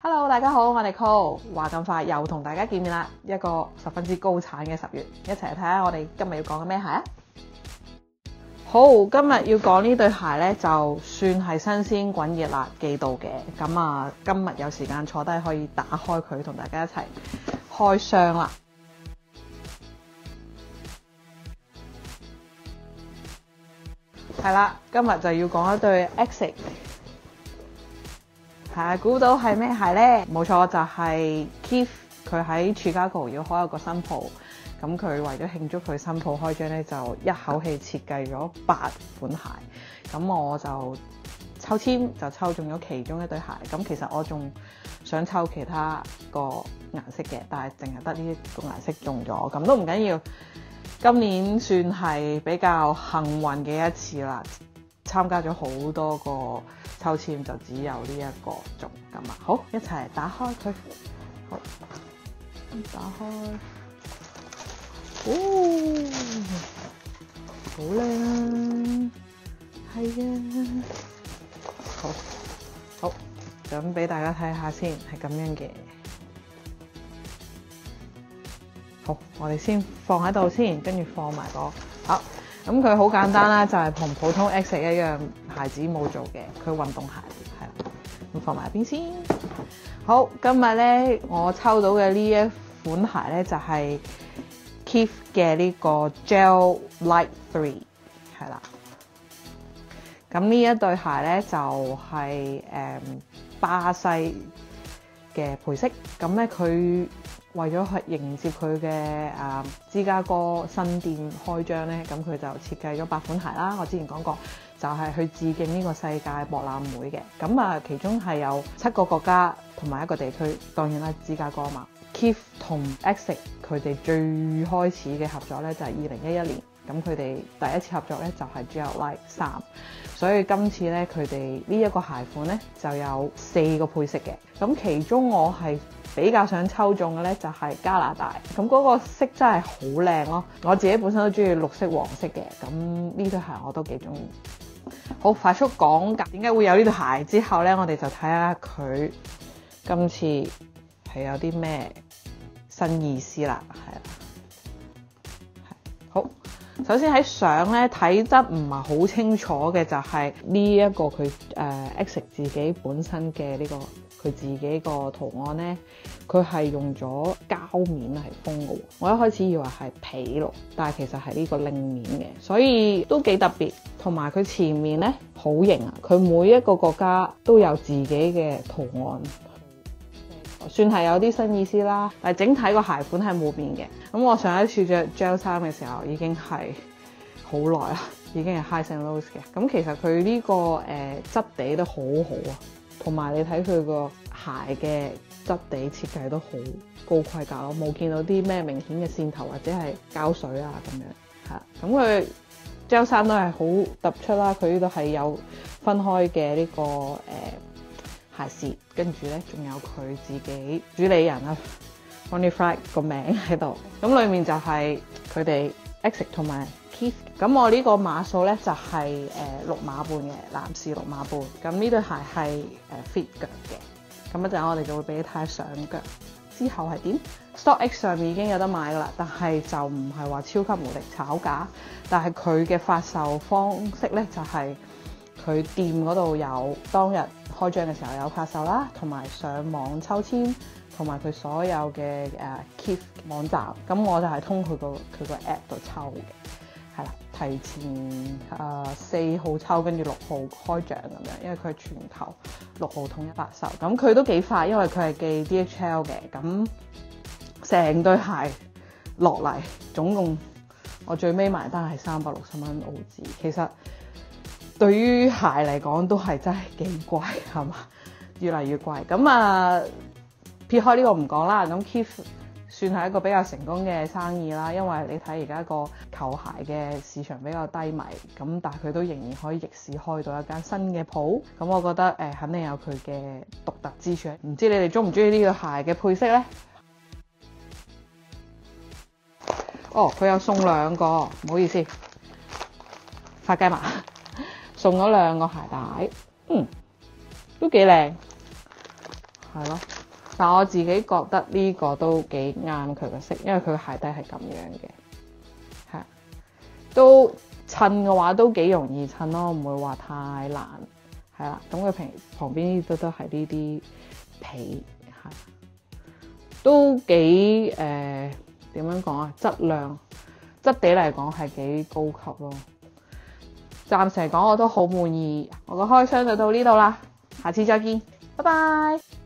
Hello， 大家好，我係 Nicole， 話咁快又同大家見面啦，一個十分之高產嘅10月，一齊嚟睇下我哋今日要講嘅咩鞋啊！好，今日要講呢對鞋呢，就算係新鮮滾熱辣寄到嘅，咁啊，今日有時間坐低可以打開佢，同大家一齊開箱啦。係啦，今日就要講一對 Asics。估到係咩鞋呢？冇錯，就係 Keith 佢喺 Chicago 要開一個新鋪，咁佢為咗慶祝佢新鋪開張咧，就一口氣設計咗8款鞋。咁我就抽籤就抽中咗其中一對鞋。咁其實我仲想抽其他個顏色嘅，但係淨係得呢個顏色中咗，咁都唔緊要。今年算係比較幸運嘅一次啦。參加咗好多個抽籤，就只有呢一個中咁啊！好，一齊打開佢。好，打開。哦，好靚，係啊！好，咁俾大家睇下先，係咁樣嘅。好，我哋先放喺度先，跟住放埋個好。咁佢好簡單啦，就係同普通 Asics 一樣，鞋子冇做嘅，佢運動鞋係啦。咁放埋一邊先。好，今日咧我抽到嘅呢一款鞋咧就係 Keith 嘅呢個 Gel Light 3係啦。咁呢一對鞋咧就係巴西嘅配色，咁咧佢為咗去迎接佢嘅芝加哥新店開張咧，咁佢就設計咗8款鞋啦。我之前講過，就係去致敬呢個世界博覽會嘅。咁啊，其中係有7個國家同埋1個地區，當然啦，芝加哥嘛。Keith 同 Asics 佢哋最開始嘅合作咧就係2011年，咁佢哋第一次合作咧就係 Gel Light 3，所以今次咧佢哋呢一個鞋款咧就有4個配色嘅。咁其中我係比較想抽中嘅咧就係加拿大，咁嗰個色真係好靚咯。我自己本身都中意綠色、黃色嘅，咁呢對鞋我都幾中意。好，快速講解點解會有呢對鞋之後咧，我哋就睇下佢今次係有啲咩新意思啦。係啦，好。首先喺相咧睇得唔係好清楚嘅就係呢一個佢Asics 自己本身嘅呢個佢自己個圖案咧，佢係用咗膠面係封嘅。我一開始以為係皮咯，但係其實係呢個令面嘅，所以都幾特別。同埋佢前面咧好型啊！佢每一個國家都有自己嘅圖案。算係有啲新意思啦，但係整體個鞋款係冇變嘅。咁我上一次着 Gel 3嘅時候已經係好耐啦，已經係 Highs and Lows 嘅。咁其實佢呢個質地都好好啊，同埋你睇佢個鞋嘅質地設計都好高規格咯，冇見到啲咩明顯嘅線頭或者係膠水啊咁樣嚇。咁佢 Gel 3都係好突出啦，佢呢度係有分開嘅呢個鞋舌，跟住咧仲有佢自己主理人啊 Ronnie Fleck 個名喺度。咁裏面就係佢哋 Asics 同埋 Keith。咁我呢個碼數咧就係6碼半嘅，男士6碼半。咁呢對鞋係fit 腳嘅。咁一陣我哋就會俾你睇下上腳之後係點。StockX 上面已經有得買噶啦，但係就唔係話超級無敵炒價。但係佢嘅發售方式咧就係佢店嗰度有當日開張嘅時候有發售啦，同埋上網抽籤，同埋佢所有嘅Keith 網站。咁我就係通佢個 app 度抽嘅，係啦，提前4號抽，跟住6號開獎咁樣，因為佢係全球6號統一發售。咁佢都幾快，因為佢係寄 DHL 嘅。咁成對鞋落嚟，總共我最尾埋單係360蚊澳紙。其實對於鞋嚟講都係真係幾貴，係嘛？越嚟越貴。咁啊，撇開呢個唔講啦。咁 Keith 算係一個比較成功嘅生意啦，因為你睇而家個球鞋嘅市場比較低迷，咁但係佢都仍然可以逆市開到一間新嘅鋪。咁我覺得肯定有佢嘅獨特之處。唔知你哋中唔中意呢個鞋嘅配色咧？哦，佢有送2個，唔好意思，發雞麻。送咗2個鞋帶，都幾靚，係係咯。但我自己覺得呢個都幾啱佢嘅色，因為佢鞋底係咁樣嘅，係都襯嘅話都幾容易襯咯，唔會話太難，係啦。咁佢旁邊都係呢啲皮，係都幾點樣講啊？質地嚟講係幾高級咯。暫時嚟講我都好滿意，我個開箱就到呢度啦，下次再見，拜拜。